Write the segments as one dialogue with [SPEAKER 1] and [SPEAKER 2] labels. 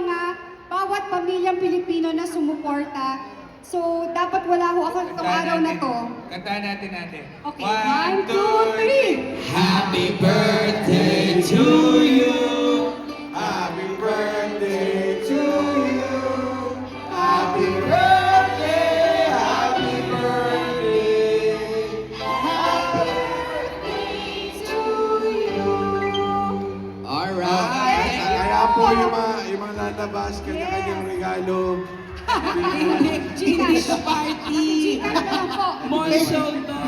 [SPEAKER 1] mga bawat pamilyang Pilipino na sumuporta. So, dapat wala ho ako itong araw na to.
[SPEAKER 2] Kantahan natin natin.
[SPEAKER 1] Okay, 1, 2, 3!
[SPEAKER 2] Happy birthday to you.
[SPEAKER 3] Happy birthday to you. Happy birthday, happy birthday. Happy birthday to you.
[SPEAKER 2] Alright.
[SPEAKER 3] Kaya po yung mga lalabas, kanya-kanyang regalo.
[SPEAKER 1] Gcash.
[SPEAKER 2] Party!
[SPEAKER 1] Gcash na lang po.
[SPEAKER 2] Mall show to!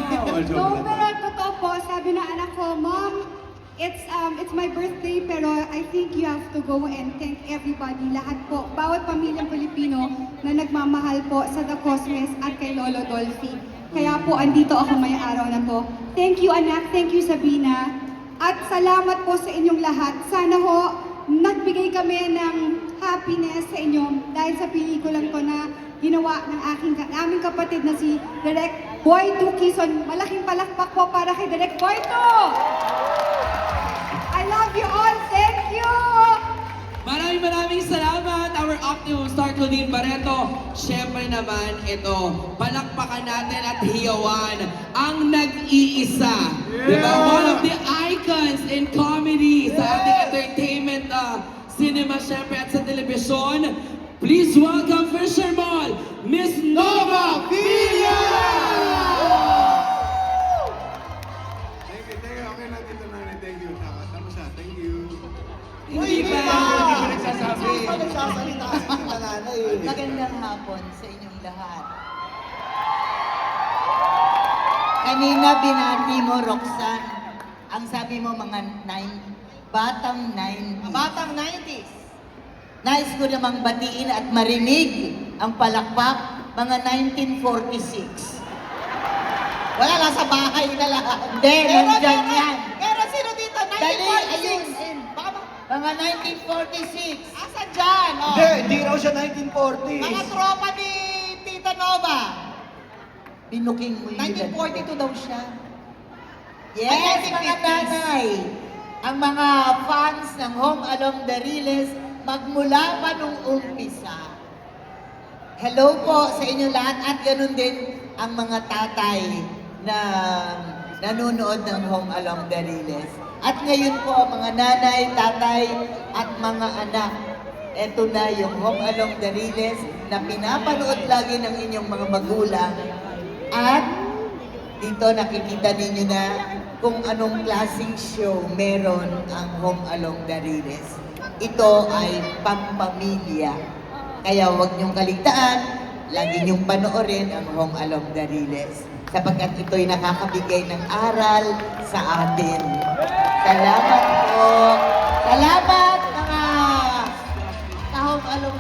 [SPEAKER 1] No, pero totoo po, sabi ng anak ko, Mom, it's my birthday, pero I think you have to go and thank everybody, lahat po, bawat pamilyang Pilipino na nagmamahal po sa The Cosmes at kay Lolo Dolphy. Kaya po, andito ako may araw na to. Thank you, anak. Thank you, Sabina. At salamat po sa inyong lahat. Sana ho, nagbigay kami ng happiness sa inyo dahil sa pelikulang ko na ginawa ng aming kapatid na si Direk Boy Tukison. Malaking palakpak po para kay Direk Boy to! I love you all. Thank you!
[SPEAKER 2] Maraming salamat, our Optimum Star Claudine Barreto. Siyempre naman, ito, palakpakan natin at hiyawan ang nag-iisa. Diba? One of the icons in comedy sa ating entertainment cinema, siyempre, at sa telebisyon. Please welcome Fisher Mall, Miss Nova Villa!
[SPEAKER 3] Thank you. Okay na dito na. Thank you. Tama siya. Thank you.
[SPEAKER 2] Hindi ba?
[SPEAKER 3] Hindi ba nagsasabi?
[SPEAKER 4] Nagsasalita sa nanay. Magandang hapon sa inyong lahat. Kanina binati mo, Roxanne. Ang sabi mo mga batang 90s.
[SPEAKER 5] Batang 90s.
[SPEAKER 4] Nais ko namang batiin at marinig ang palakpak mga 1946.
[SPEAKER 5] Wala, nasa bahay na lang.
[SPEAKER 4] Hindi, nandyan yan.
[SPEAKER 5] Pero sino dito? 1946?
[SPEAKER 4] Dali, ayun.
[SPEAKER 5] Baka
[SPEAKER 4] Mga 1946.
[SPEAKER 5] asan dyan? Oh.
[SPEAKER 3] Hindi raw siya 1940s.
[SPEAKER 5] Mga tropa ni Tita Nova.
[SPEAKER 4] Pinuking mo yun.
[SPEAKER 5] 1942 daw siya.
[SPEAKER 4] Yes,
[SPEAKER 5] Ay,
[SPEAKER 4] mga
[SPEAKER 5] 1950s.
[SPEAKER 4] nanay. Ang mga fans ng Home Along the Riles, magmula pa nung umpisa. Hello po sa inyo lahat at ganun din ang mga tatay na nanonood ng Home Along the Riles. At ngayon po, mga nanay, tatay at mga anak, eto na yung Home Along the Riles na pinapanood lagi ng inyong mga magulang. At dito nakikita ninyo na kung anong klaseng show meron ang Home Along the Riles. Ito ay pampamilya. Kaya huwag niyong kaligtaan, lagi niyong panoorin ang Home Along the Riles. Sapagkat ito'y nakakabigay ng aral sa atin. Salamat